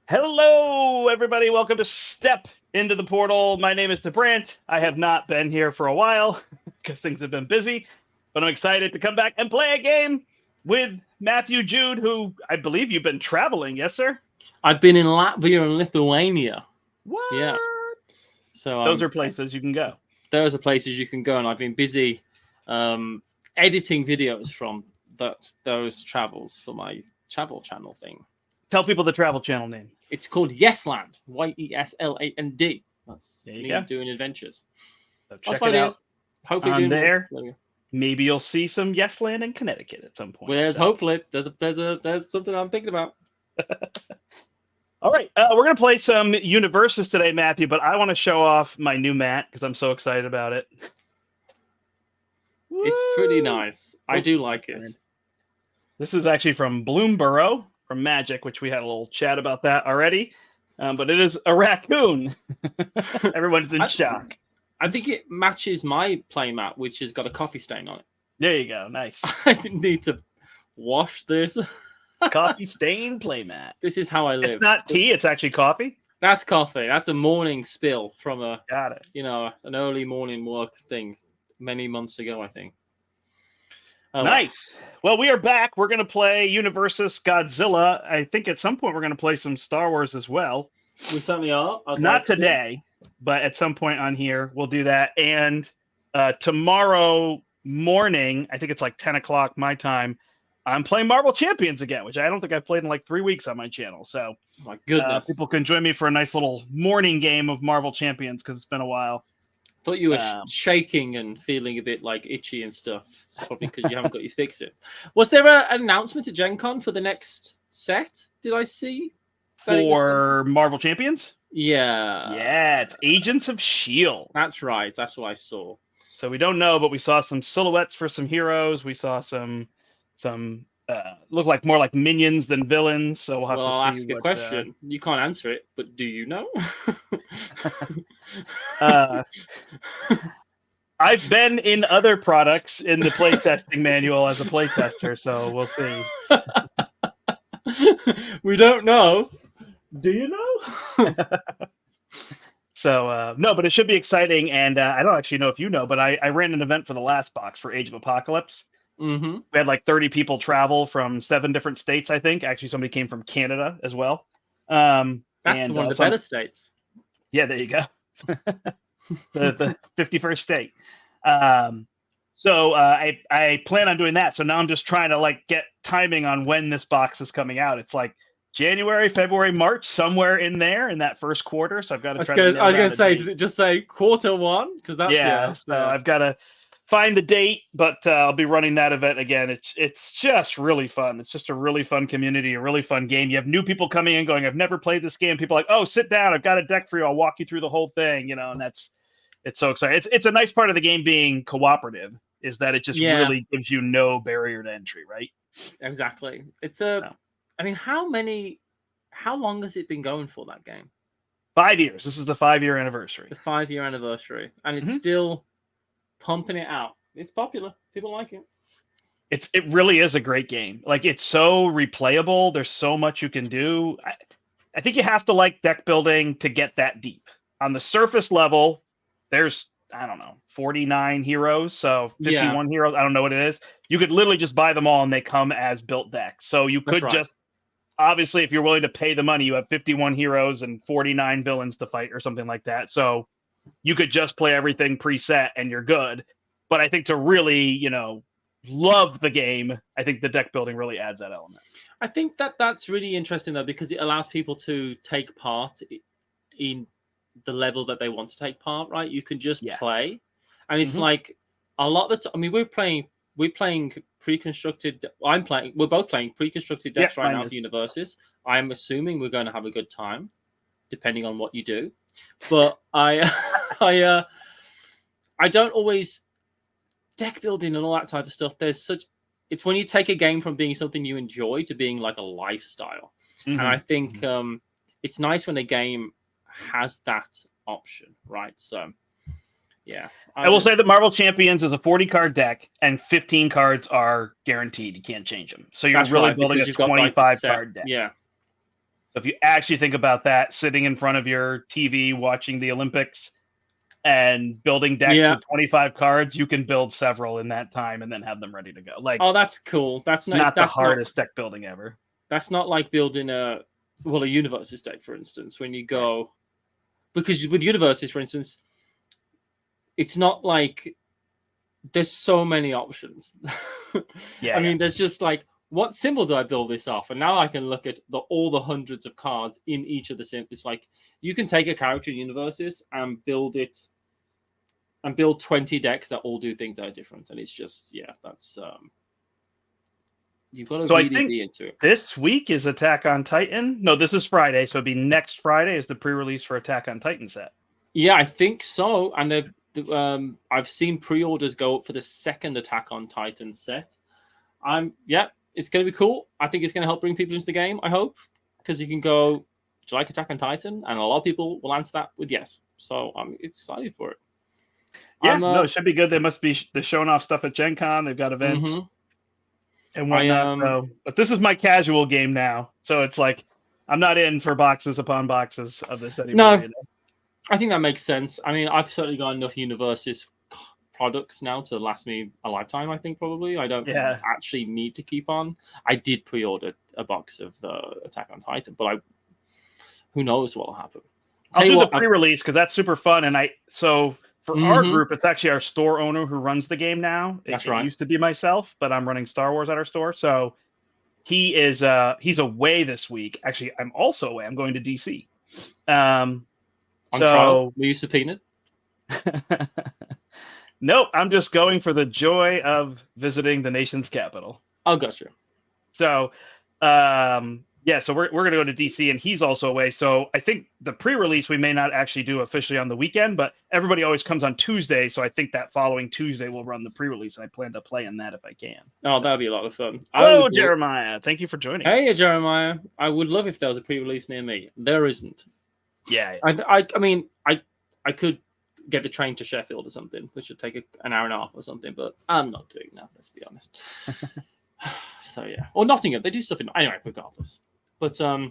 Hello, everybody. Welcome to Step into the Portal. My name is brandt. I have not been here for a while because things have been busy, but I'm excited to come back and play a game with Matthew Jude, who I believe you've been traveling. Yes, sir? I've been in Latvia and Lithuania. What? Yeah. So those are places you can go. Those are places you can go, and I've been busy editing videos from those travels for my travel channel thing. Tell people the travel channel name. It's called Yesland. YESLAND. That's me doing adventures. So check it out. Hopefully on there. Maybe you'll see some Yesland in Connecticut at some point. Well, hopefully there's something I'm thinking about. All right, we're gonna play some Universus today, Matthew. But I want to show off my new mat because I'm so excited about it. It's pretty nice. I do like it. This is actually from Bloomborough from Magic, which we had a little chat about that already. But it is a raccoon. Everyone's in shock. I think it matches my playmat, which has got a coffee stain on it. There you go. Nice. I need to wash this. Coffee stain playmat. This is how I live. It's not tea. It's actually coffee. That's coffee. That's a morning spill from an early morning work thing many months ago, I think. Nice. Well, we are back. We're going to play Universus Godzilla. I think at some point we're going to play some Star Wars as well. We certainly are. Not today, but at some point on here we'll do that. And tomorrow morning, I think it's like 10 o'clock my time, I'm playing Marvel Champions again, which I don't think I've played in like 3 weeks on my channel. So my goodness, people can join me for a nice little morning game of Marvel Champions because it's been a while. Thought you were shaking and feeling a bit like itchy and stuff. It's probably because you haven't got your fix it. Was there an announcement at Gen Con for the next set? Did I see? For Marvel Champions? Yeah. Yeah, it's Agents of S.H.I.E.L.D. That's right. That's what I saw. So we don't know, but we saw some silhouettes for some heroes. We saw some look like more like minions than villains. So we'll have to see. I'll ask a question. You can't answer it, but do you know? I've been in other products in the playtesting manual as a playtester, so we'll see. We don't know. Do you know? So, no, but it should be exciting. And I don't actually know if you know, but I ran an event for the last box for Age of Apocalypse. Mm-hmm. We had like 30 people travel from 7 different states, I think. Actually, somebody came from Canada as well. That's one of the better states. Yeah, there you go. the 51st state. So I plan on doing that. So now I'm just trying to like get timing on when this box is coming out. It's like January, February, March, somewhere in there in that first quarter. So I've got to try to. I was going to say, does it just say Q1? Because that's so I've got to find the date, but I'll be running that event again. It's just really fun. It's just a really fun community, a really fun game. You have new people coming in going, I've never played this game. People are like, oh, sit down. I've got a deck for you. I'll walk you through the whole thing, and it's so exciting. It's a nice part of the game being cooperative is that it just really gives you no barrier to entry, right? Exactly. It's I mean, how long has it been going for, that game? 5 years. This is the 5-year anniversary. The 5-year anniversary. And it's still pumping it out. It's popular. People like it. It really is a great game. Like, it's so replayable. There's so much you can do. I think you have to like deck building to get that deep. On the surface level, there's, I don't know, 49 heroes. So 51 heroes. I don't know what it is. You could literally just buy them all and they come as built decks. So you could just, obviously, if you're willing to pay the money, you have 51 heroes and 49 villains to fight or something like that. So you could just play everything preset and you're good. But I think to really, love the game, I think the deck building really adds that element. I think that's really interesting, though, because it allows people to take part in the level that they want to take part, right? You can just play. And it's like a lot of the time, I mean, we're playing pre-constructed. We're both playing pre-constructed decks right now at the Universus. I'm assuming we're going to have a good time, depending on what you do. But I don't always deck building and all that type of stuff. It's when you take a game from being something you enjoy to being like a lifestyle. And I think it's nice when a game has that option, right? So Yeah. I will say that Marvel Champions is a 40-card deck, and 15 cards are guaranteed. You can't change them. So you're really building a 25-card deck. Yeah. So if you actually think about that, sitting in front of your TV watching the Olympics and building decks with 25 cards, you can build several in that time and then have them ready to go. Like, oh, that's cool. That's not the hardest deck building ever. That's not like building a Universus deck, for instance, when you go, because with Universus, for instance, it's not like there's so many options. I mean, there's just like, what symbol do I build this off? And now I can look at all the hundreds of cards in each of the symbols. It's like you can take a character in Universus and build it, and build 20 decks that all do things that are different. And it's just, that's you've got to really be into it. This week is Attack on Titan. No, this is Friday, so it'd be next Friday is the pre-release for Attack on Titan set. Yeah, I think so. And I've seen pre-orders go up for the second Attack on Titan set. It's going to be cool. I think it's going to help bring people into the game, I hope, because you can go, do you like Attack on Titan? And a lot of people will answer that with yes. So I'm excited for it. Yeah, no, it should be good. They must be showing off stuff at Gen Con. They've got events and whatnot. But this is my casual game now. So it's like, I'm not in for boxes upon boxes of this anymore. No, I think that makes sense. I mean, I've certainly got enough Universus products now to last me a lifetime, I think, probably. I don't actually need to keep on. I did pre-order a box of Attack on Titan, but who knows what will happen. I'll do the pre-release because that's super fun. And for our group, it's actually our store owner who runs the game now. It used to be myself, but I'm running Star Wars at our store. So he's away this week. Actually, I'm also away. I'm going to DC. On trial? Were you subpoenaed? Nope, I'm just going for the joy of visiting the nation's capital. Oh, gotcha. So, so we're going to go to DC, and he's also away. So I think the pre-release we may not actually do officially on the weekend, but everybody always comes on Tuesday. So I think that following Tuesday we'll run the pre-release, and I plan to play in that if I can. Oh, that'll be a lot of fun. Hello, Jeremiah. Thank you for joining us. Hey, Jeremiah. I would love if there was a pre-release near me. There isn't. Yeah. I mean, I could get the train to Sheffield or something, which would take an hour and a half or something, but I'm not doing that, let's be honest. So yeah, or Nottingham, they do stuff in anyway, regardless. But shall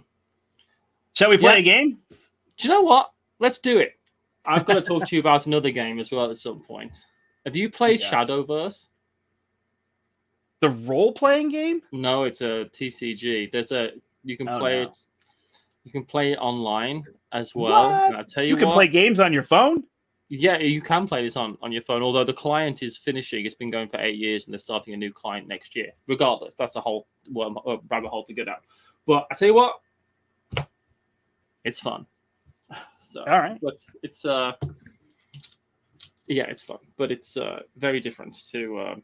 we play a game? Do you know what? Let's do it. I've got to talk to you about another game as well at some point. Have you played Shadowverse? The role-playing game? No, it's a TCG. You can play it. You can play it online as well. What? I'll tell you can play games on your phone? Yeah, you can play this on your phone, although the client is finishing. It's been going for 8 years, and they're starting a new client next year. Regardless, that's a whole rabbit hole to go down. But I tell you what, it's fun. So, all right. But it's it's fun, but it's very different to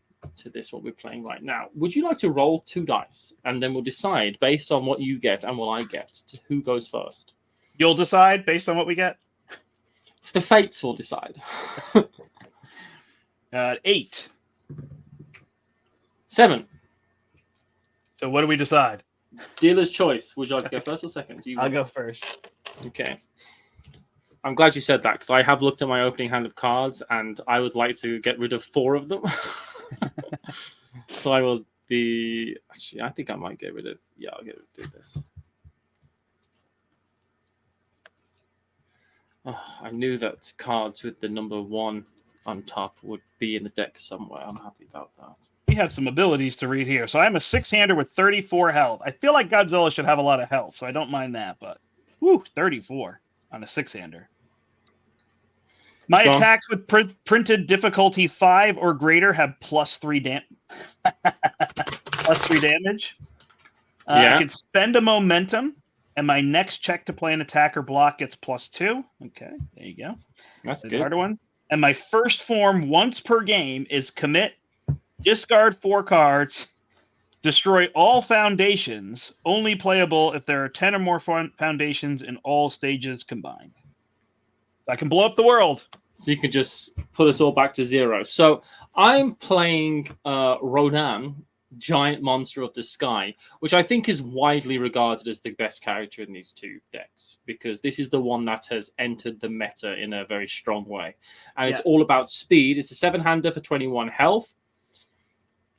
this what we're playing right now. Would you like to roll 2 dice, and then we'll decide based on what you get and what I get who goes first? You'll decide based on what we get. The fates will decide. 8. 7. So what do we decide? Dealer's choice. Would you like to go first or second? I'll go first. Okay. I'm glad you said that because I have looked at my opening hand of cards and I would like to get rid of 4 of them. So I will be... Actually, I think I might get rid of... Yeah, I'll do this. Oh, I knew that cards with the number 1 on top would be in the deck somewhere. I'm happy about that. We have some abilities to read here. So I'm a 6-hander with 34 health. I feel like Godzilla should have a lot of health, so I don't mind that. But, 34 on a 6-hander. My attacks with printed difficulty 5 or greater have +3 damage. I can spend a momentum. And my next check to play an attack or block gets +2. Okay, there you go. That's a good. Harder one. And my first form once per game is commit, discard 4 cards, destroy all foundations, only playable if there are 10 or more foundations in all stages combined. So I can blow up the world. So you can just put us all back to 0. So I'm playing Rodan, giant monster of the sky, which I think is widely regarded as the best character in these two decks, because this is the one that has entered the meta in a very strong way. And it's all about speed. It's a 7-hander for 21 health.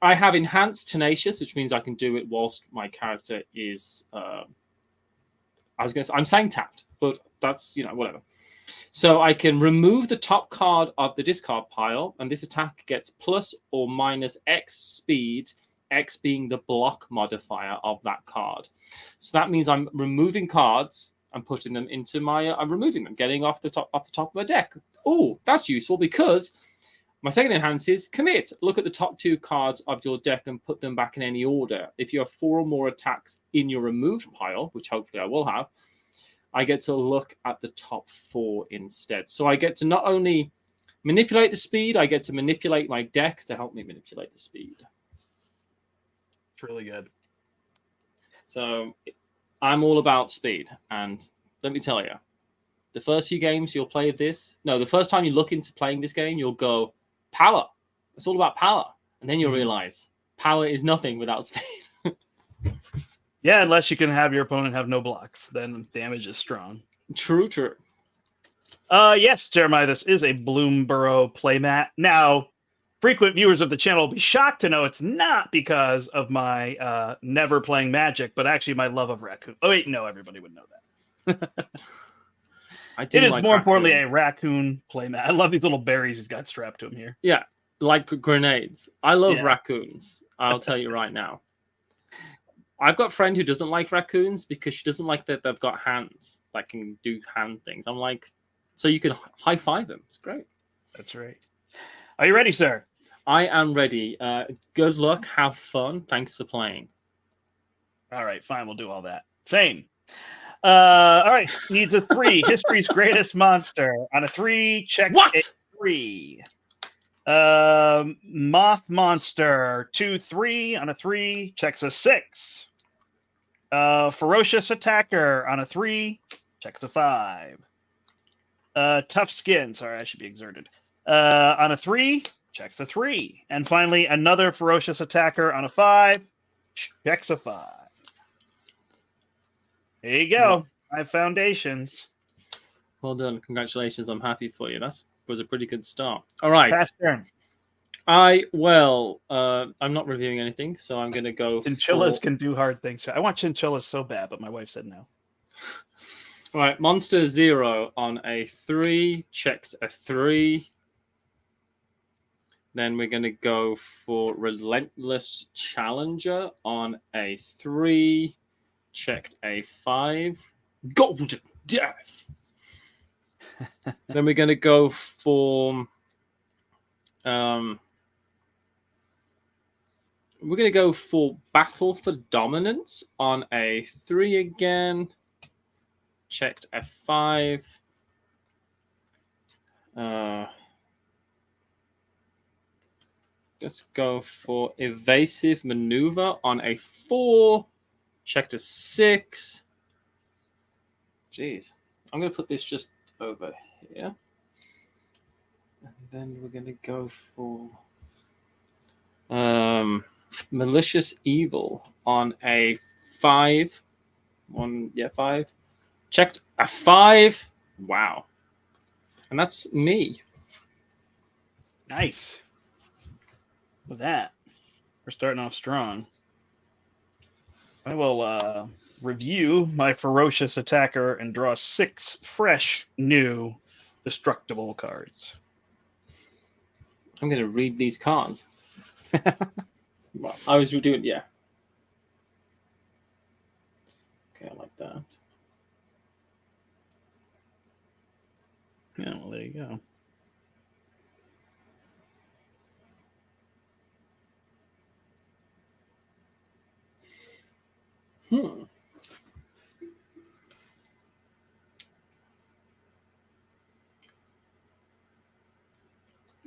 I have enhanced tenacious, which means I can do it whilst my character is I'm saying tapped, but that's, whatever. So I can remove the top card of the discard pile, and this attack gets plus or minus X speed, X being the block modifier of that card. So that means I'm removing cards and putting them into I'm removing them, getting off the top of my deck. Oh, that's useful, because my second enhance is commit. Look at the top 2 cards of your deck and put them back in any order. If you have 4 or more attacks in your removed pile, which hopefully I will have, I get to look at the top 4 instead. So I get to not only manipulate the speed, I get to manipulate my deck to help me manipulate the speed. It's really good. So I'm all about speed. And let me tell you, the first few games you'll play this, the first time you look into playing this game, you'll go, power. It's all about power. And then you'll realize power is nothing without speed. Yeah, unless you can have your opponent have no blocks, then damage is strong. True. Yes, Jeremiah, this is a Bloomborough playmat. Now, frequent viewers of the channel will be shocked to know it's not because of my never playing Magic, but actually my love of raccoon. Oh, wait, no, everybody would know that. It is more importantly a raccoon playmat. I love these little berries he's got strapped to him here. Yeah, like grenades. I love raccoons. I'll tell you right now. I've got a friend who doesn't like raccoons because she doesn't like that they've got hands that can do hand things. I'm like, so you can high five them. It's great. That's right. Are you ready, sir? I am ready. Good luck. Have fun. Thanks for playing. All right, fine. We'll do all that. Same. All right. Needs a 3. History's greatest monster. On a 3, check a 3. Moth monster 2/3 on a 3 checks a 6. Ferocious attacker on a 3 checks a 5. Tough skin, sorry, I should be exerted. On a 3 checks a 3. And finally, another ferocious attacker on a 5 checks a 5. There you go. 5 foundations. Well done. Congratulations. I'm happy for you. That was a pretty good start. All right. Pass turn. I'm not reviewing anything, so I'm going to go. Chinchillas can do hard things. I want chinchillas so bad, but my wife said no. All right. Monster 0 on a 3. Checked a 3. Then we're going to go for Relentless Challenger on a 3. Checked a 5. Golden Death. Then we're going to go for Battle for Dominance on a 3 again. Checked a 5. Let's go for Evasive Maneuver on a 4. Checked a 6. Jeez. I'm going to put this just over here. And then we're going to go for Malicious Evil on a 5. 5. Checked a 5. Wow. And that's me. Nice. With that, we're starting off strong. I will review my ferocious attacker and draw 6 fresh, new, destructible cards. I'm going to read these cards. Well, I was doing, yeah. Okay, I like that. Yeah, well, there you go.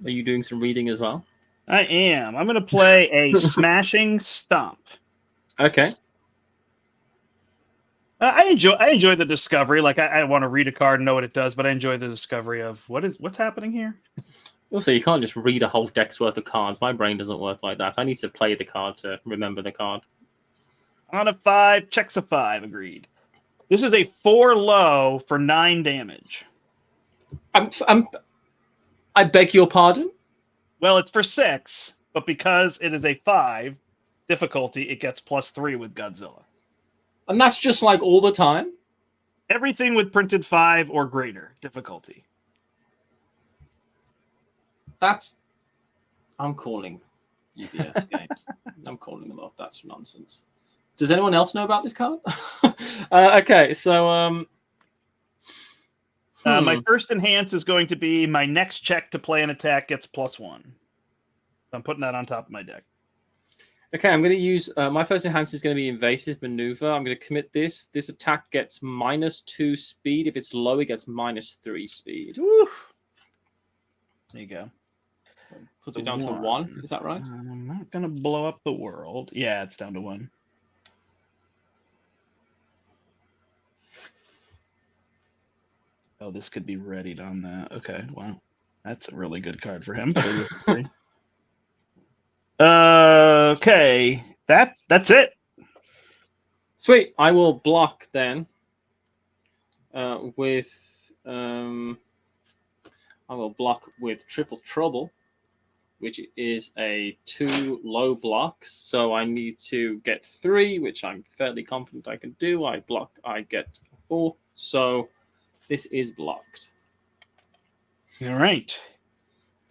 Are you doing some reading as well? I am. I'm going to play a Smashing Stomp. Okay. I enjoy the discovery. Like I want to read a card and know what it does, but I enjoy the discovery of what's happening here. Also, you can't just read a whole deck's worth of cards. My brain doesn't work like that. I need to play the card to remember the card. On a 5, checks a 5. Agreed. This is a 4 low for 9 damage. I beg your pardon? Well, it's for 6, but because it is a 5 difficulty, it gets +3 with Godzilla. And that's just like all the time? Everything with printed 5 or greater difficulty. I'm calling UBS games. I'm calling them off. That's nonsense. Does anyone else know about this card? Okay, so my first enhance is going to be my next check to play an attack gets +1. I'm putting that on top of my deck. Okay, I'm going to use my first enhance is going to be invasive maneuver. I'm going to commit this. This attack gets -2 speed. If it's low, it gets -3 speed. Woo. There you go. Puts it down to 1. Is that right? I'm not going to blow up the world. Yeah, it's down to 1. Oh, this could be readied on that. Okay, wow. That's a really good card for him. But it isn't free. Okay, that's it. Sweet. I will block then with I will block with Triple Trouble, which is a 2 low blocks. So I need to get 3, which I'm fairly confident I can do. I block, I get 4. So this is blocked. All right.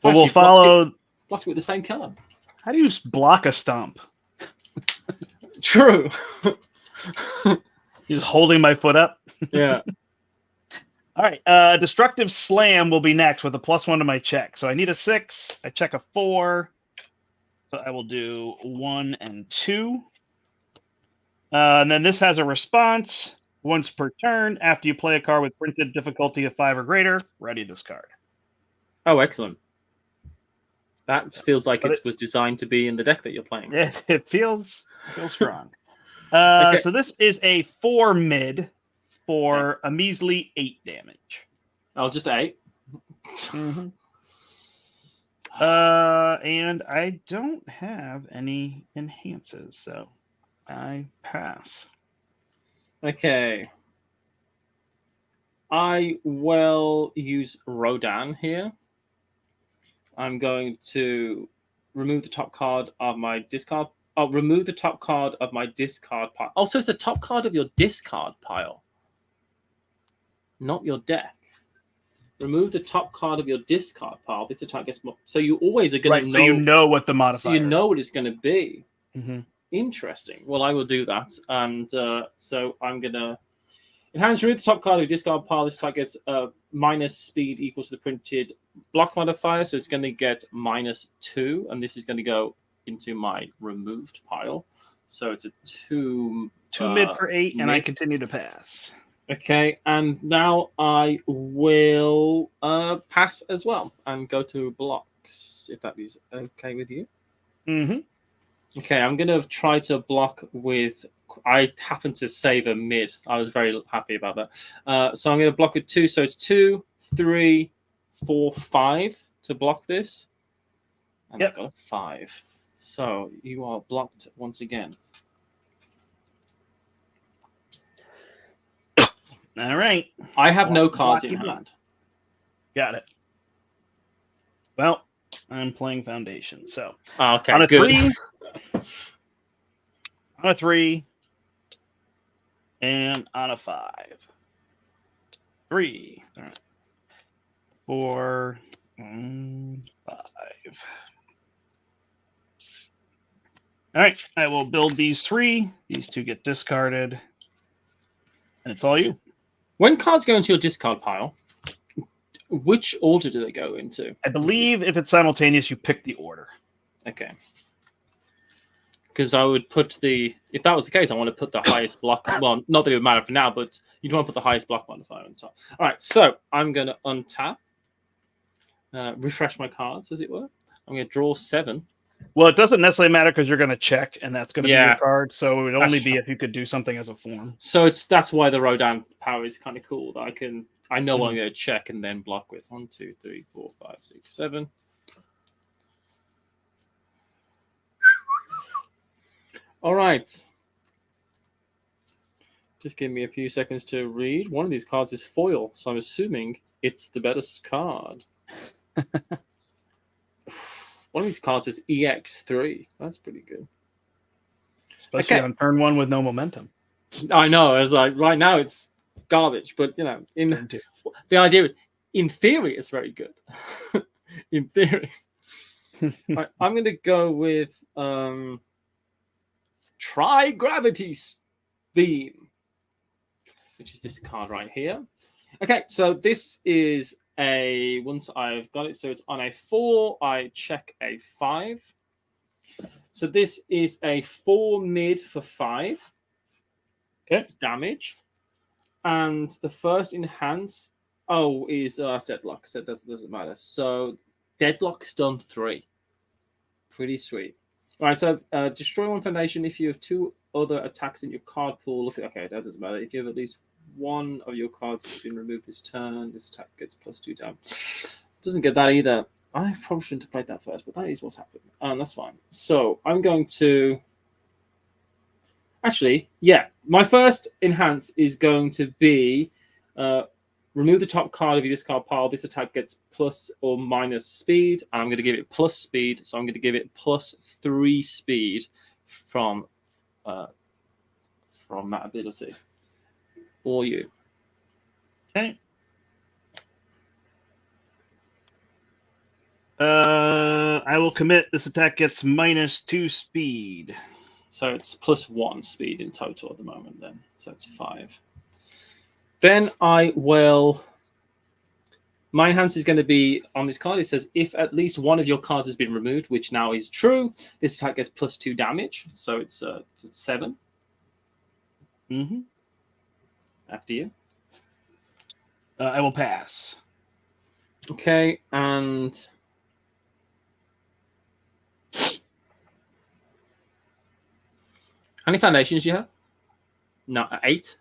Well, we'll follow. Blocked it with the same card. How do you block a stomp? True. He's holding my foot up. Yeah. All right. Destructive Slam will be next with a +1 to my check. So I need a 6. I check a 4. So I will do 1 and 2. And then this has a response. Once per turn, after you play a card with printed difficulty of 5 or greater, ready this card. Oh, excellent. That feels like it was designed to be in the deck that you're playing. It feels strong. Okay. So this is a 4 mid for a measly 8 damage. Oh, just 8? Mm-hmm. And I don't have any enhances, so I pass. Okay. I will use Rodan here. I'm going to remove the top card of my discard. I'll remove the top card of my discard pile. Oh, so it's the top card of your discard pile, not your deck. Remove the top card of your discard pile. This attack gets more. So you always are going to know. So you know what the modifier. So you know what it's going to be. Mm-hmm. Interesting. Well, I will do that, and so I'm gonna enhance. Remove the top card of your discard pile. This attack gets minus speed equals to the printed block modifier, so it's going to get -2, and this is going to go into my removed pile. So it's a 2 mid for 8, mid. And I continue to pass. Okay, and now I will pass as well and go to blocks, if that is okay with you. Mm-hmm. Okay, I'm going to try to block with... I happen to save a mid. I was very happy about that. So I'm going to block with 2. So it's 2, 3, 4, 5 to block this. And I've got a 5. So you are blocked once again. All right. I have no cards in hand. Got it. Well, I'm playing Foundation. So okay, on a good. 3, on a 3, and on a 5. 3, 4, 5. All right, I will build these 3. These 2 get discarded, and it's all you. When cards go into your discard pile, which order do they go into? I believe if it's simultaneous, you pick the order. Okay. Because I would put if that was the case, I want to put the highest block. Well, not that it would matter for now, but you'd want to put the highest block modifier on top. All right, so I'm going to untap, refresh my cards, as it were. I'm going to draw 7. Well, it doesn't necessarily matter because you're going to check, and that's going to be your card. So it would only That's be if you could do something as a form. So that's why the Rodan power is kind of cool. That I know I'm going to check and then block with 1, 2, 3, 4, 5, 6, 7. All right. Just give me a few seconds to read. One of these cards is foil, so I'm assuming it's the better card. One of these cards is EX3. That's pretty good. Especially on turn 1 with no momentum. I know. It's like right now it's garbage, but you know, the idea is, in theory, it's very good. In theory. Right, I'm going to go with Tri-Gravity Beam, which is this card right here. Okay, so this is once I've got it, so it's on a 4, I check a 5. So this is a 4 mid for 5 damage. And the first enhance, is deadlock, so it doesn't matter. So deadlock's done 3. Pretty sweet. All right, so destroy 1 foundation if you have 2 other attacks in your card pool. Okay, that doesn't matter. If you have at least 1 of your cards that's been removed this turn, this attack gets +2 down. Doesn't get that either. I probably shouldn't have played that first, but that is what's happened. That's fine. So I'm going to... Actually, yeah. My first enhance is going to be... remove the top card of your discard pile. This attack gets plus or minus speed, and I'm going to give it plus speed. So I'm going to give it +3 speed from that ability for you. Okay. I will commit. This attack gets -2 speed. So it's +1 speed in total at the moment. Then, so it's 5. Then I will... My enhance is going to be on this card. It says, if at least 1 of your cards has been removed, which now is true, this attack gets +2 damage. So it's 7. Mm-hmm. After you. I will pass. Okay, and... How many foundations do you have? No, 8?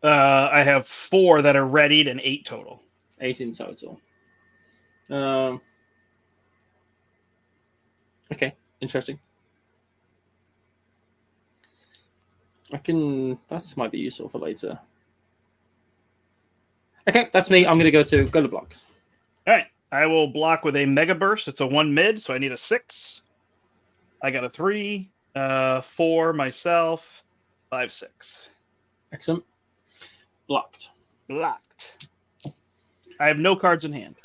I have 4 that are readied and 8 total. 8 in total. Okay, interesting. That might be useful for later. Okay, that's me. I'm going to go to blocks. All right. I will block with a Mega Burst. It's a 1 mid, so I need a 6. I got a 3, 4 myself, 5, 6. Excellent. Blocked. I have no cards in hand.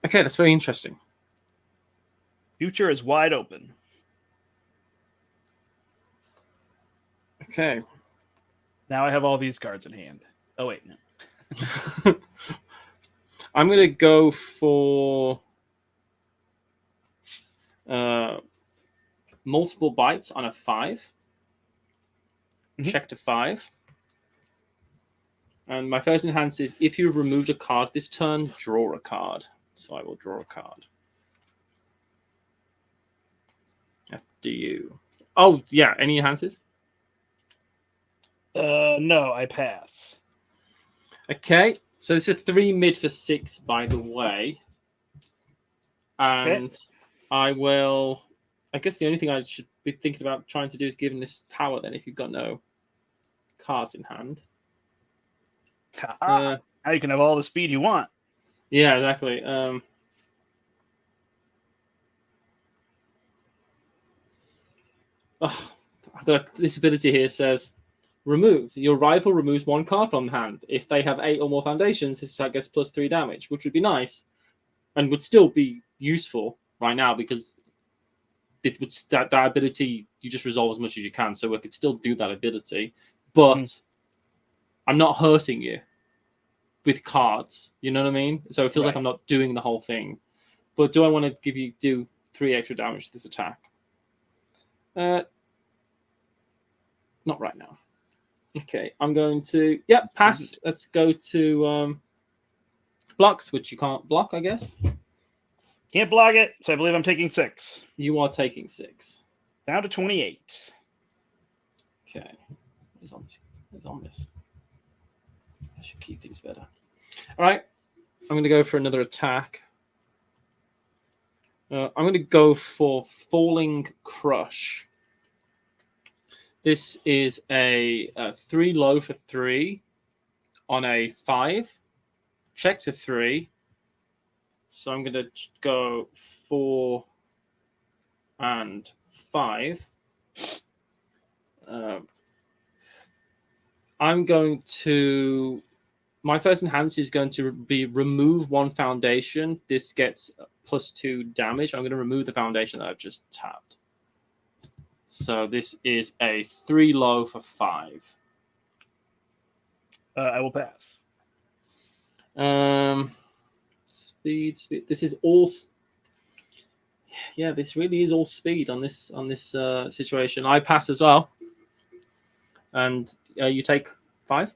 Okay, that's very interesting. Future is wide open. Okay. Now I have all these cards in hand. Oh, wait, no. I'm going to go for multiple bites on a 5. Mm-hmm. Check to 5. And my first enhance is, if you've removed a card this turn, draw a card. So I will draw a card. After you. Oh, yeah. Any enhances? No, I pass. Okay. So this is 3 mid for 6, by the way. And I will... I guess the only thing I should be thinking about trying to do is give him this tower then, if you've got no cards in hand. Now you can have all the speed you want. Yeah, exactly. I've got this ability here says, remove. Your rival removes 1 card from hand. If they have 8 or more foundations, this attack gets +3 damage, which would be nice and would still be useful right now because it would that ability you just resolve as much as you can, so I could still do that ability, but I'm not hurting you with cards. You know what I mean? So it feels like I'm not doing the whole thing. But do I want to do 3 extra damage to this attack? Not right now. Okay, I'm going to pass. Let's go to blocks, which you can't block, I guess. Can't block it, so I believe I'm taking 6. You are taking 6. Down to 28. Okay. It's on this. I should keep things better. All right. I'm going to go for another attack. I'm going to go for Falling Crush. This is a 3 low for 3 on a 5. Check to 3. So I'm going to go 4 and 5. I'm going to... My first enhance is going to be remove 1 foundation. This gets +2 damage. I'm going to remove the foundation that I've just tapped. So this is a 3 low for 5. I will pass. Speed. This is all. Yeah, this really is all speed on this situation. I pass as well. And you take 5.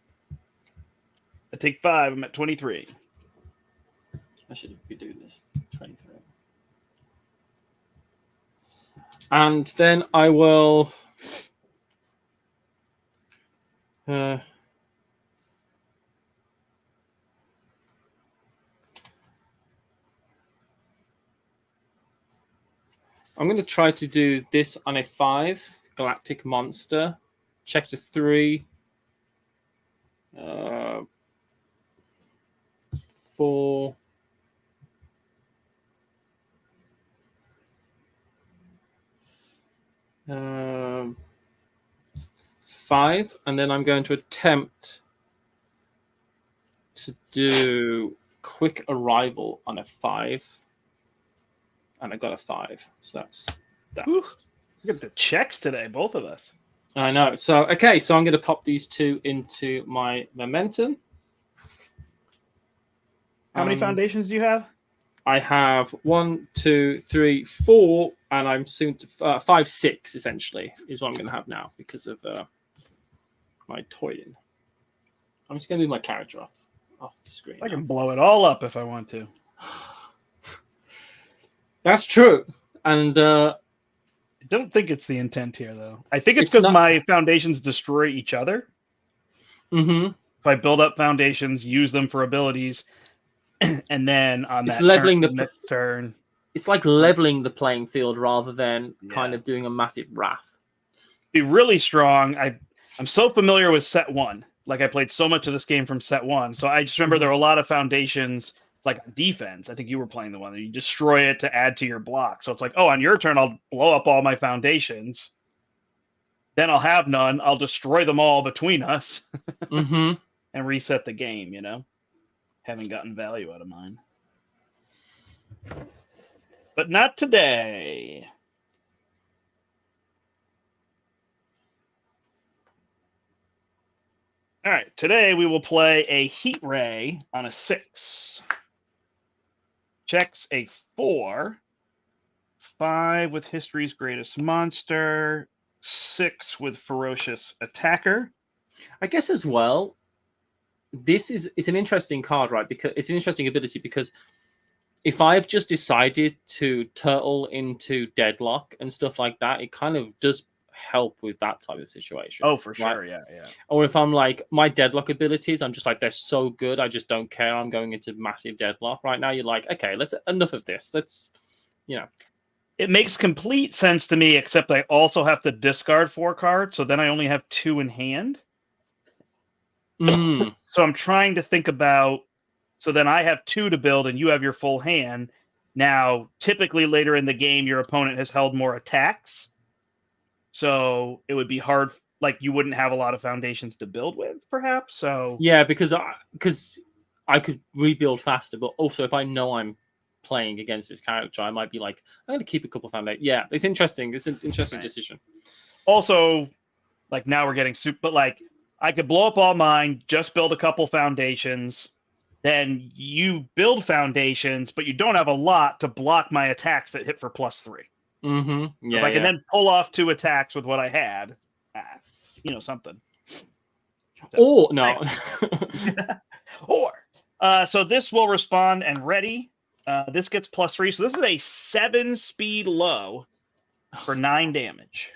I take 5. I'm at 23. I should be doing this. 23. And then I will. I'm going to try to do this on a 5 galactic monster. Check to 3. 4. 5, and then I'm going to attempt to do quick arrival on a 5, and I got a 5, so that's that. Ooh, look at the checks today, both of us. I know. So okay, so I'm going to pop these 2 into my momentum. How many foundations do you have? I have 1, 2, 3, 4, and I'm soon to 5, 6. Essentially, is what I'm going to have now because of my toying. I'm just going to move my character off the screen. I can blow it all up if I want to. That's true, and I don't think it's the intent here, though. I think it's because my foundations destroy each other. Mm-hmm. If I build up foundations, use them for abilities, and then on it's that leveling turn, the next turn. It's like leveling the playing field rather than kind of doing a massive wrath. Be really strong. I'm so familiar with set 1. Like I played so much of this game from set 1. So I just remember there were a lot of foundations like defense. I think you were playing the one that you destroy it to add to your block. So it's like, oh, on your turn, I'll blow up all my foundations. Then I'll have none. I'll destroy them all between us and reset the game, you know? Haven't gotten value out of mine. But not today. All right, today we will play a Heat Ray on a 6. Checks a 4. 5 with History's Greatest Monster. 6 with Ferocious Attacker. I guess as well, it's an interesting card, right? Because it's an interesting ability because if I've just decided to turtle into deadlock and stuff like that, it kind of does help with that type of situation. Oh, for sure, right? Yeah. Or if I'm like, my deadlock abilities, I'm just like, they're so good, I just don't care. I'm going into massive deadlock right now. You're like, okay, enough of this. Let's, It makes complete sense to me, except I also have to discard 4 cards, so then I only have 2 in hand. So I'm trying to think about, so then I have 2 to build and you have your full hand. Now, typically later in the game, your opponent has held more attacks. So it would be hard, like you wouldn't have a lot of foundations to build with, perhaps. So yeah, because I could rebuild faster, but also if I know I'm playing against this character, I might be like, I'm going to keep a couple of foundations. Yeah, it's interesting. It's an interesting decision. Also, like now we're getting super, but like I could blow up all mine, just build a couple foundations. Then you build foundations, but you don't have a lot to block my attacks that hit for +3. Yeah, if I can then pull off 2 attacks with what I had, something. So, no. So this will respond and ready. This gets +3. So this is a 7 speed low for 9 damage.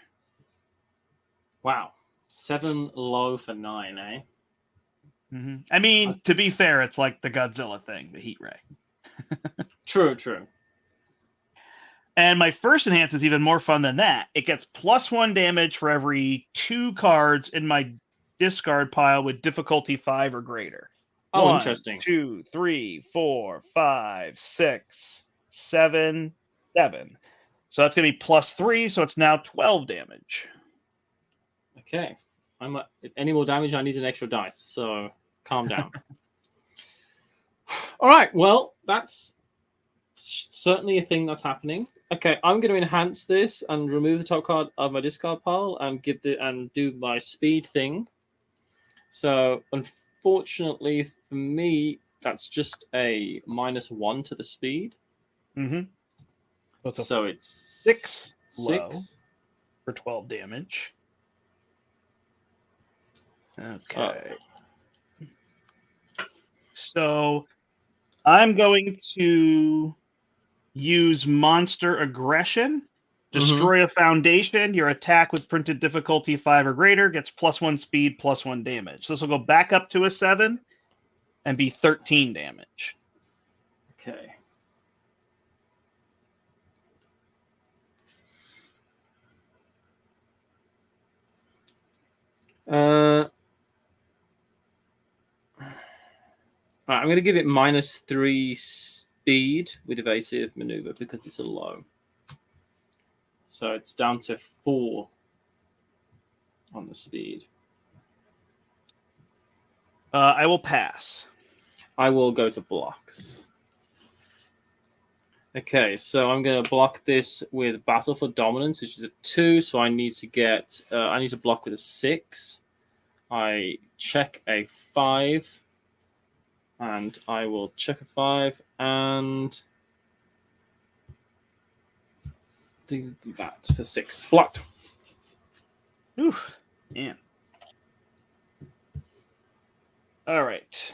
Wow. 7 low for 9, eh? I mean, to be fair, it's like the Godzilla thing, the Heat Ray. True. And my first enhance is even more fun than that. It gets +1 damage for every 2 cards in my discard pile with difficulty 5 or greater. Oh, 1, interesting. 2, 3, 4, 5, 6, 7, 7. So that's going to be +3, so it's now 12 damage. Okay. If any more damage, I need an extra dice, so calm down. All right, well, that's certainly a thing that's happening. Okay, I'm going to enhance this and remove the top card of my discard pile and do my speed thing. So, unfortunately for me, that's just a -1 to the speed. Mm-hmm. So it's 6 low for 12 damage. Okay. So I'm going to use monster aggression. Destroy a foundation. Your attack with printed difficulty 5 or greater gets +1 speed, +1 damage. So this will go back up to a 7 and be 13 damage. Okay. I'm going to give it -3 speed with evasive maneuver because it's a low. So it's down to 4 on the speed. I will pass. I will go to blocks. Okay, so I'm going to block this with Battle for Dominance, which is a 2. So I need to block with a 6. I check a 5. And I will check a 5 and do that for 6. Blocked. Ooh, yeah. All right.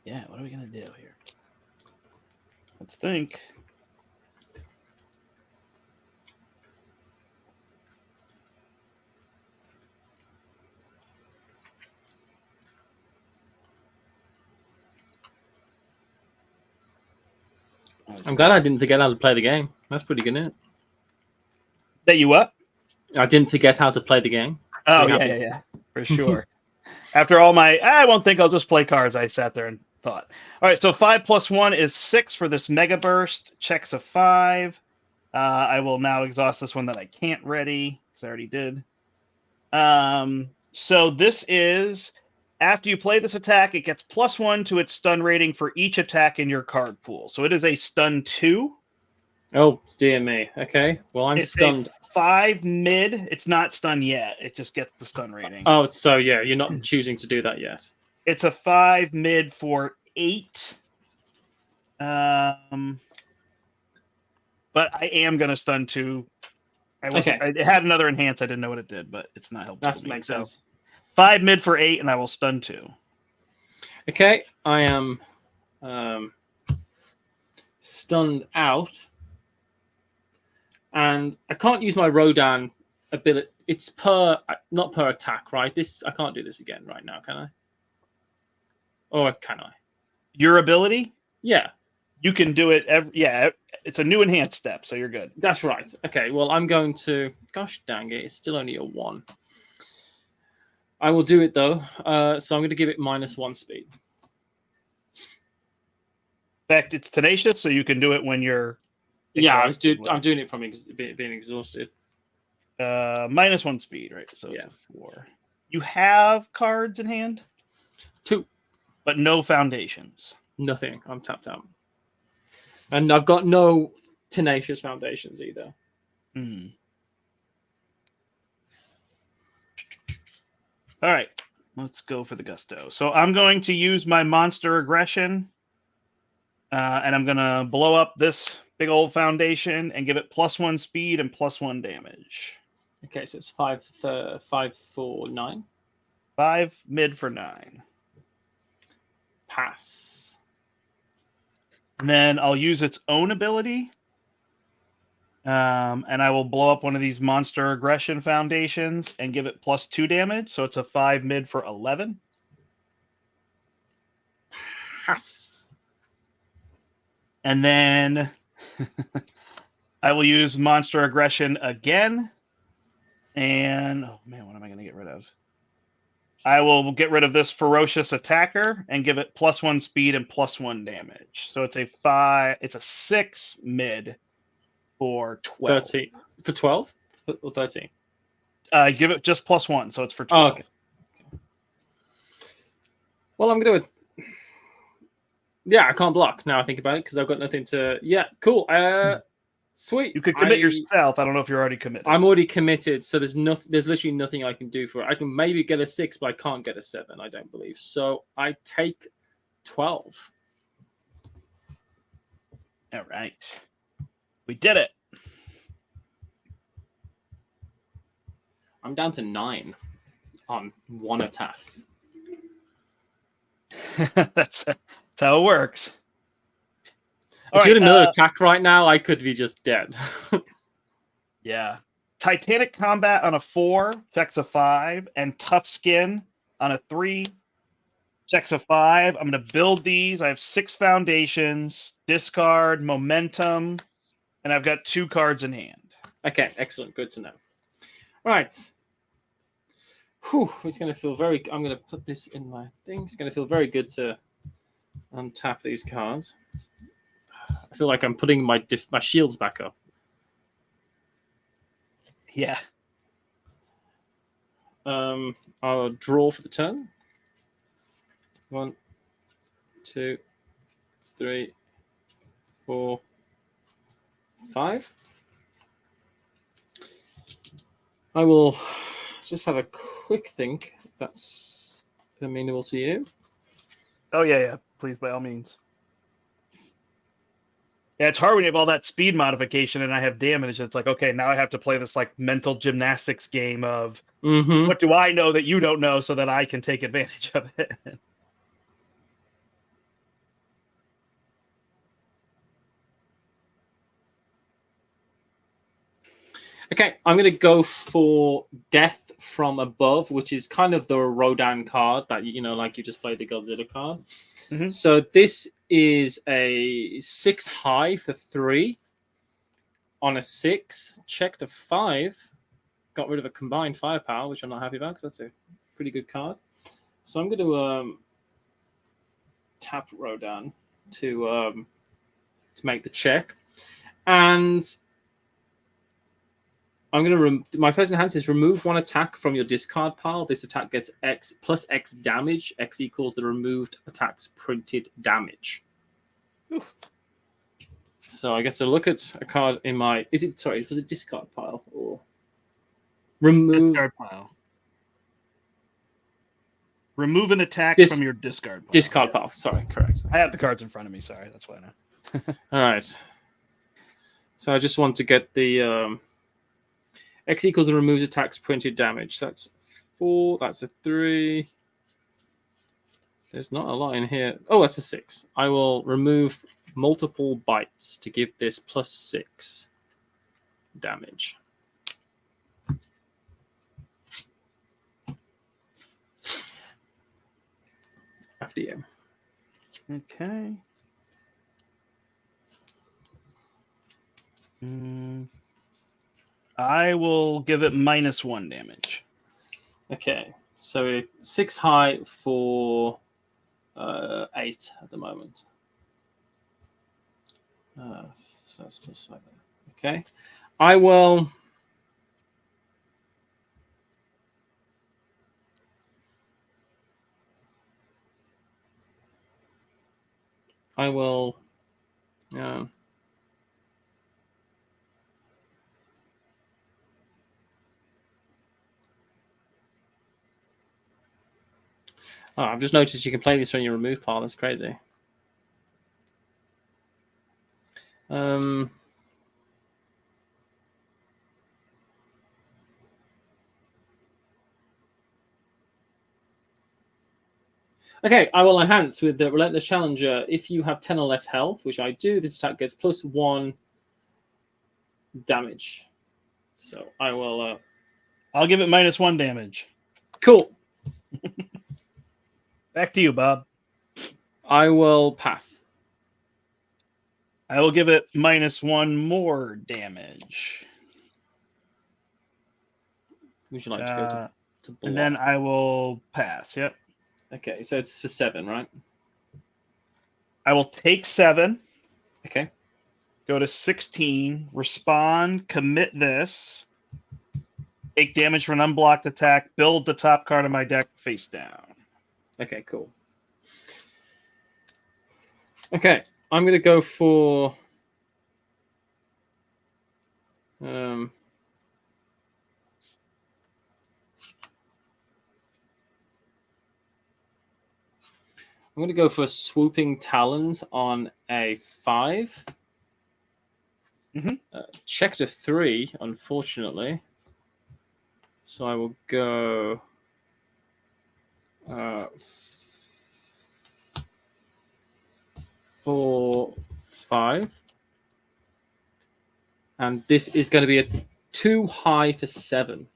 Yeah, what are we going to do here? Let's think. I'm glad I didn't forget how to play the game. That's pretty good, isn't it? That you what? I didn't forget how to play the game. Oh, yeah, for sure. After all I won't think, I'll just play cards, I sat there and thought. All right, so 5 + 1 is 6 for this Mega Burst. Checks a 5. I will now exhaust this one that I can't ready, because I already did. So this is, after you play this attack, it gets +1 to its stun rating for each attack in your card pool. So it is a stun 2. Oh, dear me. Okay, well, It's stunned. A 5 mid. It's not stun yet. It just gets the stun rating. Oh, so yeah, you're not choosing to do that yet. It's a 5 mid for 8. But I am going to stun 2. It had another enhance. I didn't know what it did, but it's not helpful. That makes sense. 5 mid for 8, and I will stun 2. Okay, I am stunned out. And I can't use my Rodan ability. It's not per attack, right? I can't do this again right now, can I? Or can I? Your ability? Yeah. You can do it. It's a new enhanced step, so you're good. That's right. Okay, well, I'm going to... Gosh dang it, it's still only a 1. I will do it, though. So I'm going to give it -1 speed. In fact, it's tenacious, so you can do it when you're... I'm doing it from being exhausted. -1 speed, right? So it's a 4. You have cards in hand? 2. But no foundations. Nothing. I'm tapped out. And I've got no tenacious foundations either. All right. Let's go for the gusto. So I'm going to use my monster aggression. And I'm going to blow up this big old foundation and give it +1 speed and +1 damage. Okay, so it's 5 for 9. 5 mid for 9. Pass. And then I'll use its own ability. And I will blow up one of these monster aggression foundations and give it +2 damage. So it's a 5 mid for 11. Pass. And then I will use monster aggression again. And, oh man, what am I going to get rid of? I will get rid of this ferocious attacker and give it +1 speed and +1 damage. So it's a 6 mid for 12. 13. For 12? Or 13? Give it just +1, so it's for 12. Oh, okay. Well, I'm going to... Yeah, I can't block now I think about it because I've got nothing to... Yeah, cool. Sweet. You could commit yourself. I don't know if you're already committed. I'm already committed, so there's literally nothing I can do for it. I can maybe get a 6, but I can't get a 7, I don't believe. So I take 12. All right. We did it. I'm down to 9 on 1 attack. That's how it works. If you had another attack right now, I could be just dead. Yeah. Titanic Combat on a 4, checks a 5, and Tough Skin on a 3, checks a 5. I'm going to build these. I have 6 foundations, discard, momentum, and I've got 2 cards in hand. Okay, excellent. Good to know. All right. Whew, it's going to feel very... I'm going to put this in my thing. It's going to feel very good to untap these cards. I feel like I'm putting my shields back up. Yeah. I'll draw for the turn. 1, 2, 3, 4, 5. I will just have a quick think. If that's amenable to you. Oh, yeah. Please, by all means. Yeah, it's hard when you have all that speed modification and I have damage. It's like, okay, now I have to play this like mental gymnastics game of what do I know that you don't know so that I can take advantage of it. Okay, I'm going to go for Death from Above, which is kind of the Rodan card that, like you just played the Godzilla card. Mm-hmm. So this is a 6 high for 3 on a 6. Checked a 5. Got rid of a combined firepower, which I'm not happy about because that's a pretty good card. So I'm going to tap Rodan to make the check. And I'm going to... my first enhance is remove 1 attack from your discard pile. This attack gets X plus X damage. X equals the removed attack's printed damage. Ooh. So I guess I'll look at a card in my... was it discard pile or... Remove... Discard pile. Remove an attack from your discard pile. Discard pile. Sorry, correct. I have the cards in front of me. Sorry, that's why I know. All right. So I just want to get the... X equals the removed attack's printed damage. That's 4. That's a 3. There's not a lot in here. Oh, that's a 6. I will remove multiple bites to give this +6 damage. After you. Okay. I will give it -1 damage. Okay, so it's 6 high for 8 at the moment. So that's +5. Okay, I will. Oh, I've just noticed you can play this on your remove pile. That's crazy. Okay, I will enhance with the Relentless Challenger. If you have 10 or less health, which I do, this attack gets +1 damage. So I will... I'll give it -1 damage. Cool. Back to you, Bob. I will pass. I will give it -1 more damage. Would you like to go to block? And then I will pass. Yep. Okay, so it's for 7, right? I will take 7. Okay. Go to 16. Respond. Commit this. Take damage from an unblocked attack. Build the top card of my deck face down. Okay, cool. Okay, I'm going to go for... I'm going to go for Swooping Talons on a 5. Checked a 3, unfortunately. So I will go 4, 5. And this is going to be a 2 high for 7.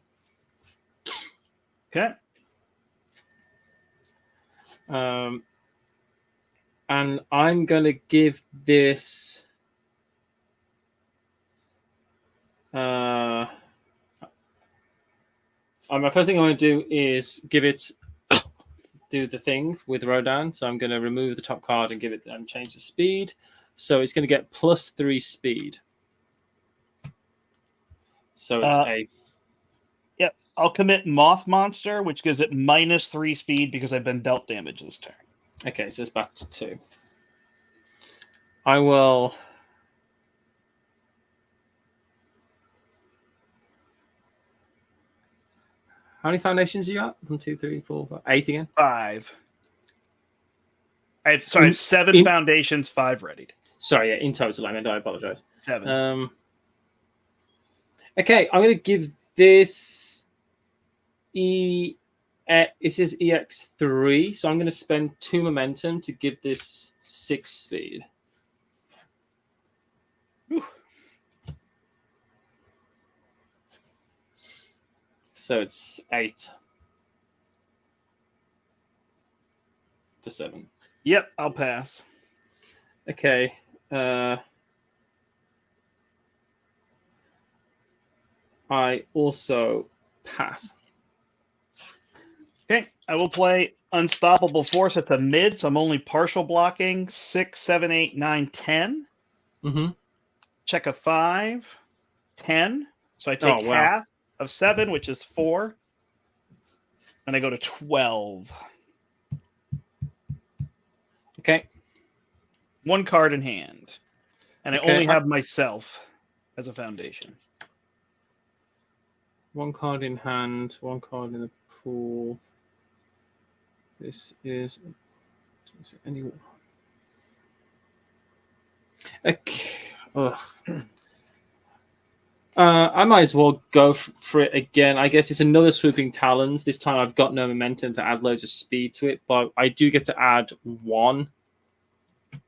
Okay. And I'm going to give this... my first thing I want to do is give it... do the thing with Rodan. So I'm going to remove the top card and give it and change the speed. So it's going to get +3 speed. So it's a... Yep. I'll commit Moth Monster, which gives it -3 speed because I've been dealt damage this turn. Okay, so it's back to 2. I will... How many foundations are you at? 1, 2, 3, 4, 5, 8 again? 5. I have 7 foundations, 5 readied. Sorry, yeah, in total. I apologize. 7. Okay, I'm going to give this this is EX3, so I'm going to spend 2 momentum to give this 6 speed. Whew. So it's 8 for 7. Yep, I'll pass. Okay. I also pass. Okay, I will play Unstoppable Force at the mid, so I'm only partial blocking 6, 7, 8, 9, 10. Check a 5, 10. So I take half of 7, which is 4. And I go to 12. Okay. 1 card in hand. And I only have myself as a foundation. 1 card in hand, 1 card in the pool. This is it any... Okay. I might as well go for it again. I guess it's another Swooping Talons. This time I've got no momentum to add loads of speed to it, but I do get to add 1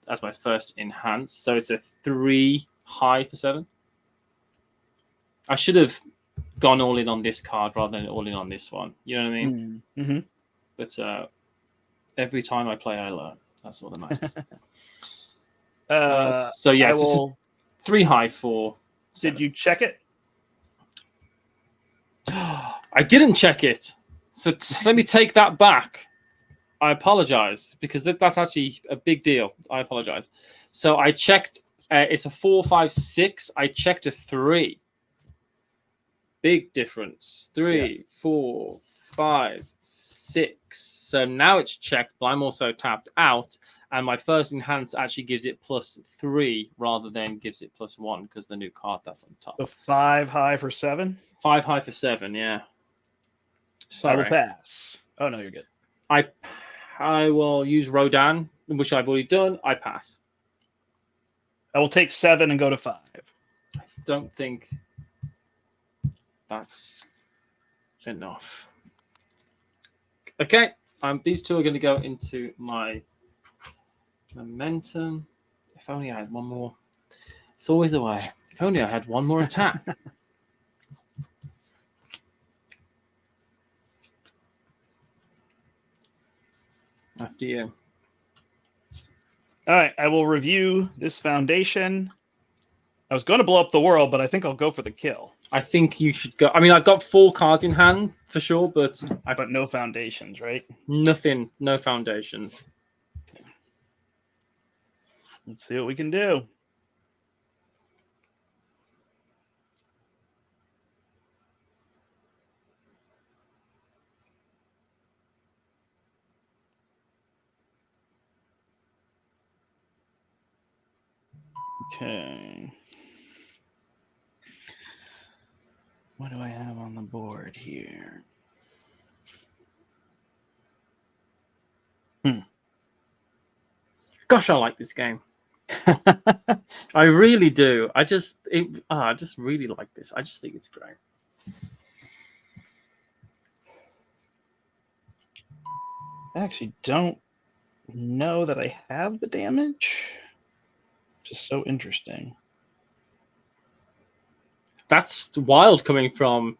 as my first enhance. So it's a 3 high for 7. I should have gone all in on this card rather than all in on this one. You know what I mean? Mm-hmm. But every time I play, I learn. That's what the nice is. So yes, this is 3 high for 7. Did you check it? I didn't check it. So let me take that back. I apologize because that's actually a big deal. I apologize. So I checked. It's a 4, 5, 6. I checked a 3. Big difference. 3, 4, 5, 6. So now it's checked, but I'm also tapped out. And my first enhance actually gives it +3 rather than gives it +1 because the new card that's on top. So 5 high for 7? 5 high for 7, yeah. Sorry. I will pass. Oh, no, you're good. I will use Rodan, which I've already done. I pass. I will take 7 and go to 5. I don't think that's enough. Okay, these 2 are going to go into my momentum. If only I had 1 more. It's always the way. If only I had 1 more attack. After you. All right, I will review this foundation. I was going to blow up the world, but I think I'll go for the kill. I think you should go. I mean, I've got 4 cards in hand for sure, but no foundations, right? Nothing, no foundations. Okay. Let's see what we can do. Okay. What do I have on the board here? Gosh, I like this game. I really do. I just really like this. I just think it's great. I actually don't know that I have the damage. Just so interesting. That's wild coming from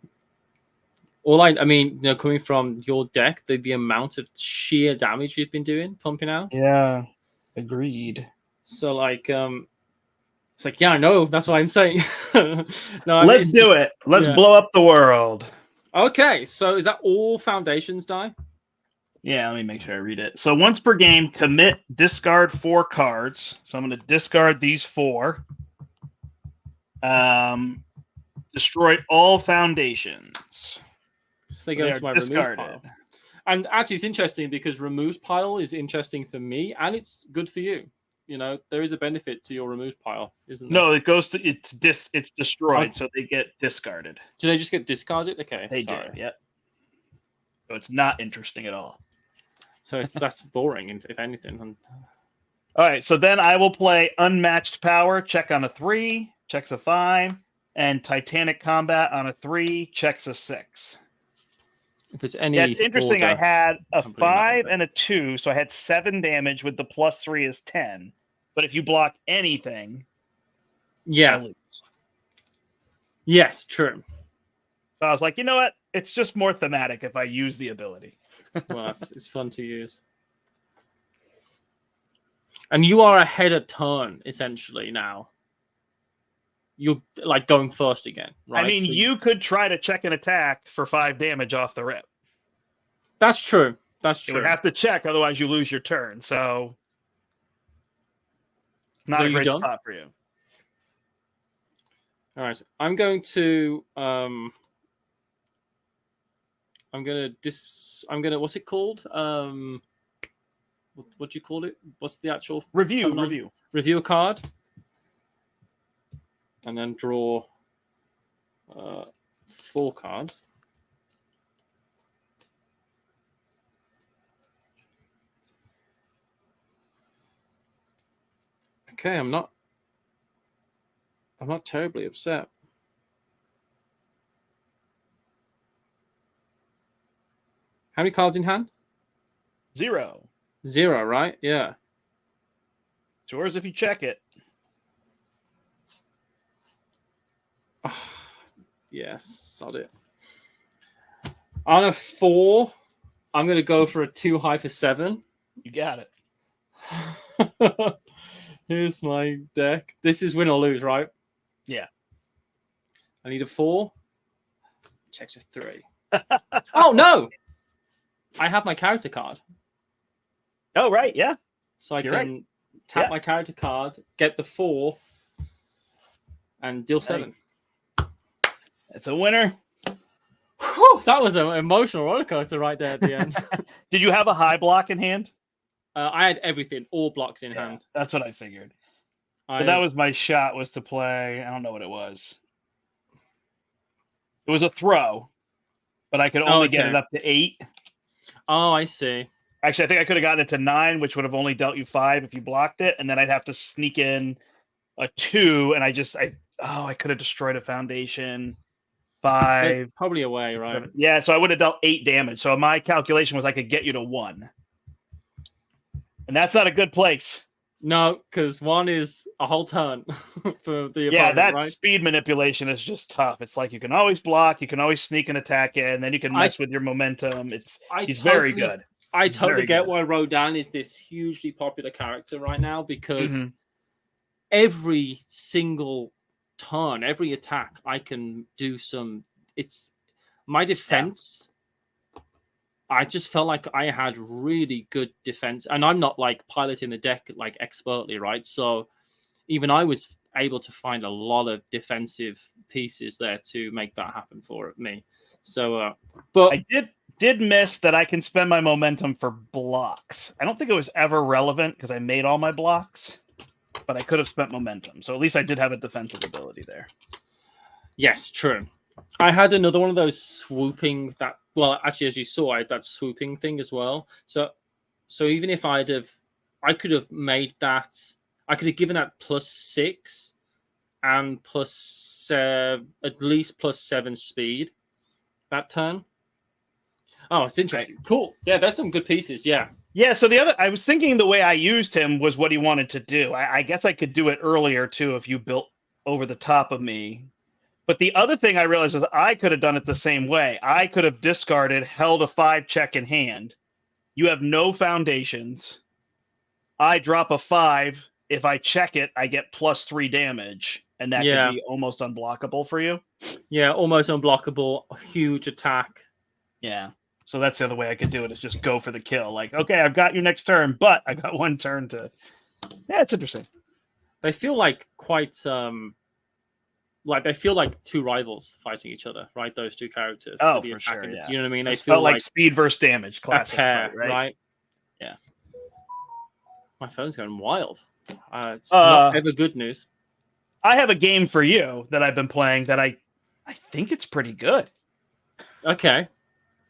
coming from your deck, the amount of sheer damage you've been doing, pumping out. Yeah, agreed. So it's like, yeah, I know. That's what I'm saying. No, let's do it. Let's blow up the world. Okay, so is that all foundations die? Yeah, let me make sure I read it. So once per game, commit, discard 4 cards. So I'm going to discard these 4. Destroy all foundations. So they go into my remove pile. And actually, it's interesting because remove pile is interesting for me, and it's good for you. You know, there is a benefit to your remove pile, isn't there? No, it goes to it's destroyed, so they get discarded. Do they just get discarded? Okay, they do. Yep. So it's not interesting at all. So that's boring, if anything. All right, so then I will play Unmatched Power, check on a 3, checks a 5, and Titanic Combat on a 3, checks a 6. If there's any, that's interesting. I had a 5 and a 2, so I had 7 damage with the +3 is 10. But if you block anything, yeah, yes, true. So I was like, you know what? It's just more thematic if I use the ability. Well, it's fun to use. And you are ahead of turn, essentially, now. You're like going first again, right? I mean, so you could try to check an attack for 5 damage off the rip. That's true. That's true. You would have to check, otherwise you lose your turn. So, not a great spot for you. All right, I'm going to what's it called? What do you call it? What's the actual review a card? And then draw 4 cards. Okay, I'm not terribly upset. How many cards in hand? 0. 0, right? Yeah. It's yours if you check it. Oh, yes, sod it. On a 4, I'm going to go for a 2 high for 7. You got it. Here's my deck. This is win or lose, right? Yeah. I need a 4. Checks a 3. Oh, no! I have my character card. Oh, right, yeah. So I can tap my character card, get the 4, and deal 7. It's a winner. Whew, that was an emotional roller coaster right there at the end. Did you have a high block in hand? I had everything, all blocks in hand. That's what I figured. But that was my shot, was to play. I don't know what it was. It was a throw, but I could only get it up to 8. Oh, I see. Actually, I think I could have gotten it to 9, which would have only dealt you 5 if you blocked it, and then I'd have to sneak in a 2, and I could have destroyed a foundation. 5. It's probably away, right? 7. Yeah, so I would have dealt 8 damage. So my calculation was I could get you to 1. And that's not a good place. No, because 1 is a whole turn for the opponent, yeah, that right? Speed manipulation is just tough. It's like you can always block, you can always sneak an attack in, then you can mess with your momentum. He's very good. I totally get why Rodan is this hugely popular character right now, because every single turn, every attack, I can do some. It's my defense. Yeah. I just felt like I had really good defense, and I'm not like piloting the deck like expertly, right? So even I was able to find a lot of defensive pieces there to make that happen for me. So, but I did miss that I can spend my momentum for blocks. I don't think it was ever relevant because I made all my blocks, but I could have spent momentum. So at least I did have a defensive ability there. Yes, true. I had another one of those swooping that. Well, actually, as you saw, I had that swooping thing as well. So even if I could have made that. I could have given that +6 and at least +7 speed that turn. Oh, it's interesting. Right. Cool. Yeah, there's some good pieces. Yeah. Yeah. So I was thinking the way I used him was what he wanted to do. I guess I could do it earlier too if you built over the top of me. But the other thing I realized is I could have done it the same way. I could have discarded, held a 5 check in hand. You have no foundations. I drop a 5. If I check it, I get +3 damage, and that could be almost unblockable for you. Yeah, almost unblockable. Huge attack. Yeah. So that's the other way I could do it, is just go for the kill. Like, okay, I've got you next turn, but I got 1 turn to... Yeah, it's interesting. They feel like quite... they feel like 2 rivals fighting each other, right? Those 2 characters. Oh, for sure, yeah. You know what I mean? They feel like speed versus damage, classic fight, right? Yeah. My phone's going wild. It's not ever good news. I have a game for you that I've been playing that I think it's pretty good. Okay.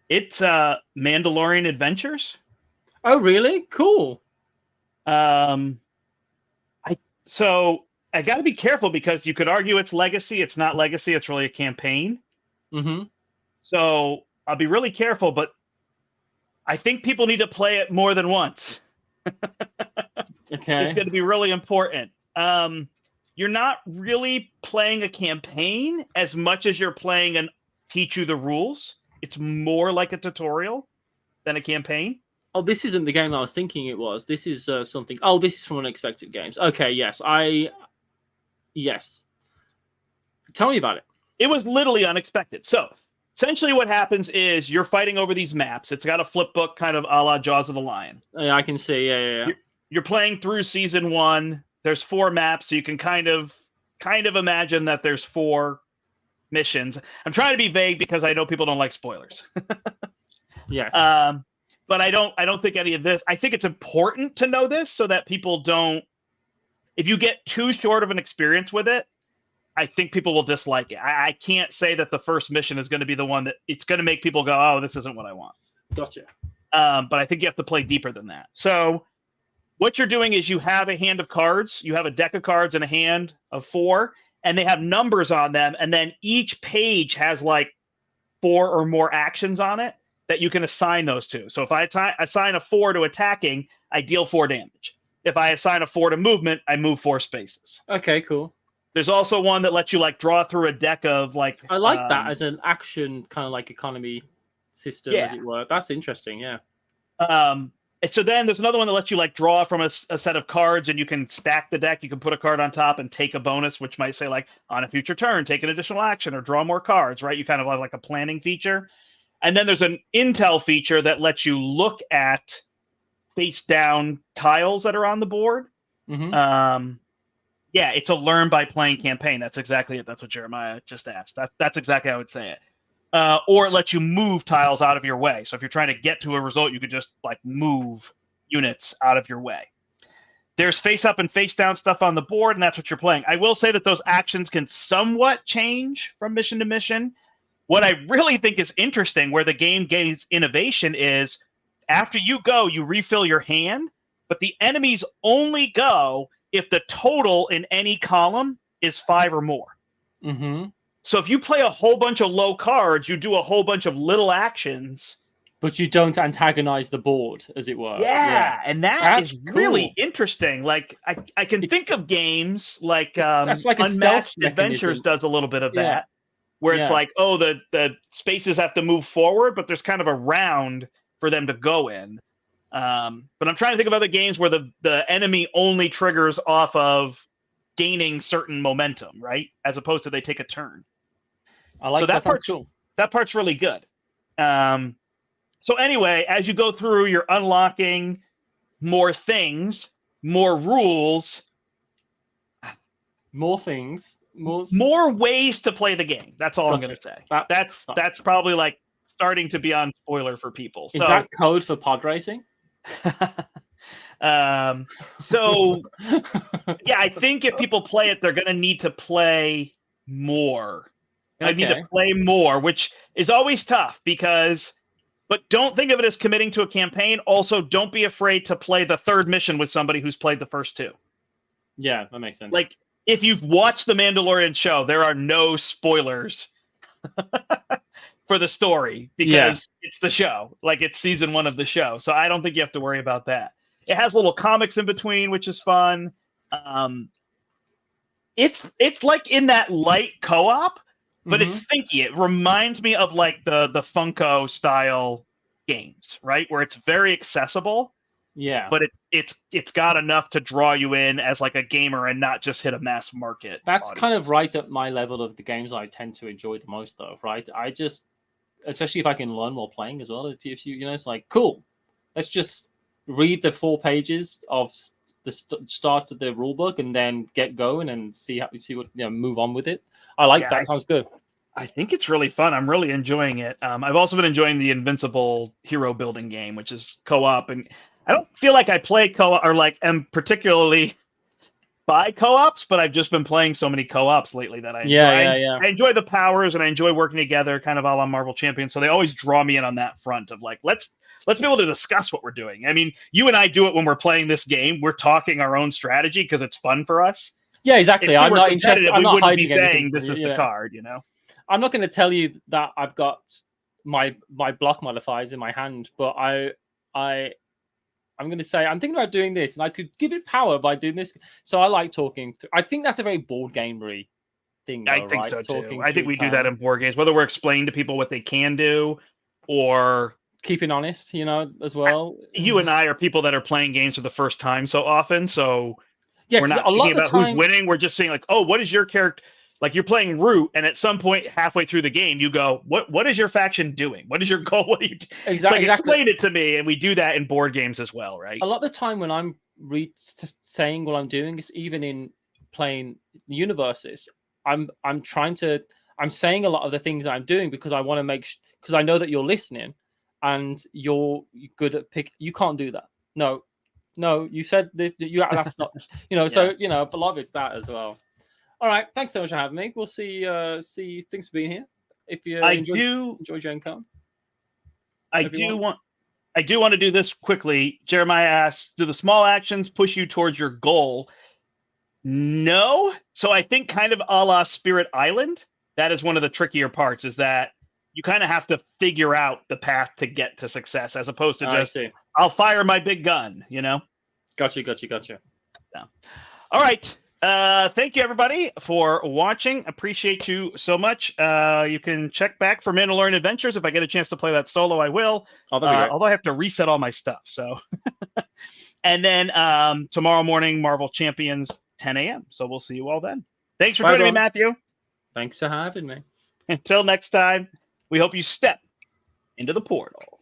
It's Mandalorian Adventures. Oh, really? Cool. So I got to be careful because you could argue it's legacy. It's not legacy. It's really a campaign. Mm-hmm. So I'll be really careful, but I think people need to play it more than once. Okay. It's going to be really important. You're not really playing a campaign as much as you're playing and teach you the rules. It's more like a tutorial than a campaign. Oh, this isn't the game I was thinking it was. This is something. Oh, this is from Unexpected Games. Okay, yes. Yes. Tell me about it. It was literally unexpected. So essentially what happens is you're fighting over these maps. It's got a flip book kind of a la Jaws of the Lion. Yeah, I can see. Yeah. You're playing through season 1. There's 4 maps, so you can kind of imagine that there's 4 missions. I'm trying to be vague because I know people don't like spoilers. Yes. But I don't think any of this. I think it's important to know this so that people don't. If you get too short of an experience with it, I think people will dislike it. I can't say that the first mission is going to be the one that it's going to make people go, oh, this isn't what I want. Gotcha. But I think you have to play deeper than that. So what you're doing is you have a hand of cards. You have a deck of cards and a hand of 4, and they have numbers on them. And then each page has like 4 or more actions on it that you can assign those to. So if I assign a 4 to attacking, I deal 4 damage. If I assign a 4 to movement, I move 4 spaces. Okay, cool. There's also one that lets you like draw through a deck of like. I like that as an action kind of like economy system, as it were. That's interesting, yeah. So then there's another one that lets you like draw from a set of cards, and you can stack the deck. You can put a card on top and take a bonus, which might say like on a future turn, take an additional action or draw more cards, right? You kind of have like a planning feature. And then there's an intel feature that lets you look at face down tiles that are on the board. Mm-hmm. Yeah, it's a learn by playing campaign. That's exactly it. That's what Jeremiah just asked. That's exactly how I would say it. Or it lets you move tiles out of your way. So if you're trying to get to a result, you could just like move units out of your way. There's face up and face down stuff on the board, and that's what you're playing. I will say that those actions can somewhat change from mission to mission. What I really think is interesting, where the game gains innovation, is after you go, you refill your hand, but the enemies only go if the total in any column is 5 or more. Mm-hmm. So if you play a whole bunch of low cards, you do a whole bunch of little actions. But you don't antagonize the board, as it were. Yeah. And that's is cool. Really interesting. Like I can think of games like that's like Unmatched Adventures does a little bit of that, where it's like, oh, the spaces have to move forward, but there's kind of a round for them to go in. But I'm trying to think of other games where the enemy only triggers off of gaining certain momentum, right? As opposed to they take a turn. I like that. Sounds cool. That part's really good. So anyway, as you go through, you're unlocking more things, more rules, more things, more ways to play the game. That's all I'm going to say. That's probably like starting to be on spoiler for people. Is that code for pod racing? So yeah, I think if people play it, they're going to need to play more. I need to play more, which is always tough but don't think of it as committing to a campaign. Also, don't be afraid to play the third mission with somebody who's played the first two. Yeah, that makes sense. Like, if you've watched the Mandalorian show, there are no spoilers for the story because it's the show. Like, it's season 1 of the show. So I don't think you have to worry about that. It has little comics in between, which is fun. It's like in that light co-op, but it's thinky. It reminds me of like the Funko style games, right? Where it's very accessible. Yeah. But it's got enough to draw you in as like a gamer and not just hit a mass market. That's audience. Kind of right at my level of the games I tend to enjoy the most, though, right? I just, especially if I can learn while playing as well. If you know, it's like, cool, let's just read the 4 pages of the start of the rule book and then get going and see what move on with it. I like that. Sounds good. I think it's really fun. I'm really enjoying it. I've also been enjoying the Invincible hero building game, which is co-op, and I don't feel like I play co-op or like am particularly by co-ops, but I've just been playing so many co-ops lately that I enjoy. I enjoy the powers and I enjoy working together, kind of a la Marvel Champions. So they always draw me in on that front of like, let's be able to discuss what we're doing. I mean, you and I do it when we're playing this game. We're talking our own strategy because it's fun for us. Yeah, exactly. I'm not interested. I'm not hiding saying this is the card, I'm not going to tell you that I've got my block modifiers in my hand, but I'm going to say I'm thinking about doing this, and I could give it power by doing this. So I like talking. I think that's a very board gamery thing. Though, I think right? so too. I think we do that in board games, whether we're explaining to people what they can do or keeping honest, as well. You and I are people that are playing games for the first time so often, so we're not a lot thinking of about who's winning. We're just saying like, oh, what is your character? Like you're playing Root, and at some point halfway through the game, you go, "What is your faction doing? What is your goal? What are you?" Exactly. Explain it to me, and we do that in board games as well, right? A lot of the time when I'm saying what I'm doing, is even in playing Universus, I'm saying a lot of the things I'm doing because I want to because I know that you're listening, and you're good at you can't do that. No, you said this. That's not. So a lot of it's that as well. All right, thanks so much for having me. We'll see. Thanks for being here. If you enjoy Gen Con, I do want to do this quickly. Jeremiah asks, "Do the small actions push you towards your goal?" No. So I think kind of a la Spirit Island, that is one of the trickier parts. Is that you kind of have to figure out the path to get to success, as opposed to just I'll fire my big gun. Gotcha. So, all right. Thank you, everybody, for watching. Appreciate you so much. You can check back for Mandalorian Adventures. If I get a chance to play that solo, I will. Although I have to reset all my stuff. So, and then tomorrow morning, Marvel Champions, 10 a.m. So we'll see you all then. Thanks for joining me, Matthew. Thanks for having me. Until next time, we hope you step into the portal.